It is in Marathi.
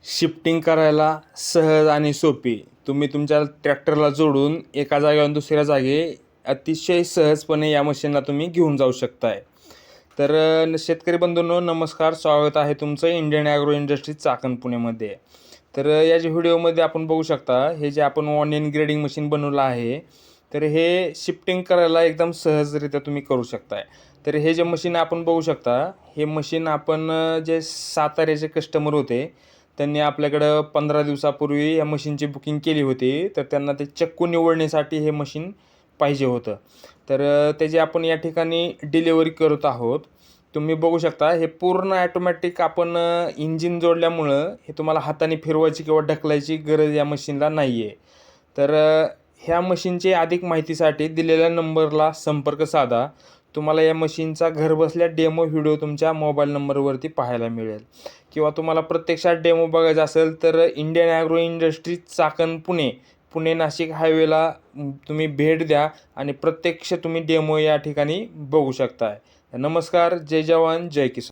शिफ्टिंग करायला सहज आणि सोपी. तुम्ही तुमच्या ट्रॅक्टरला जोडून एका जागेवरून दुसऱ्या जागी अतिशय सहजपणे या मशीनला तुम्ही घेऊन जाऊ शकताय. तर शेतकरी बंधूंनो नमस्कार, स्वागत आहे तुमचं इंडियन ॲग्रो इंडस्ट्रीज चाकण पुणेमध्ये. तर या जे व्हिडिओमध्ये आपण बघू शकता, हे जे आपण ऑनियन ग्रेडिंग मशीन बनवलं आहे, तर हे शिफ्टिंग करायला एकदम सहजरित्या तुम्ही करू शकताय. तर हे जे मशीन आपण बघू शकता, हे मशीन आपण जे साताऱ्याचे कस्टमर होते, त्यांनी आपल्याकडं 15 दिवसापूर्वी या मशीनची बुकिंग केली होती. तर त्यांना ते चक्कू निवडण्यासाठी हे मशीन पाहिजे होतं. तर त्याची आपण या ठिकाणी डिलिव्हरी करत आहोत. तुम्ही बघू शकता, हे पूर्ण ॲटोमॅटिक आपण इंजिन जोडल्यामुळं हे तुम्हाला हाताने फिरवायची किंवा ढकलायची गरज या मशीनला नाही आहे. तर ह्या मशीनची अधिक माहितीसाठी दिलेल्या नंबरला संपर्क साधा. तुम्हाला या मशीनचा घरबसल्या डेमो व्हिडिओ तुमच्या मोबाईल नंबरवरती पाहायला मिळेल. किंवा तुम्हाला प्रत्यक्षात डेमो बघायचा असेल तर Indian agro industries Chakan Pune Nashik हायवेला तुम्ही भेट द्या आणि प्रत्यक्ष तुम्ही डेमो या ठिकाणी बघू शकताय. नमस्कार, जय जवान जय किसान.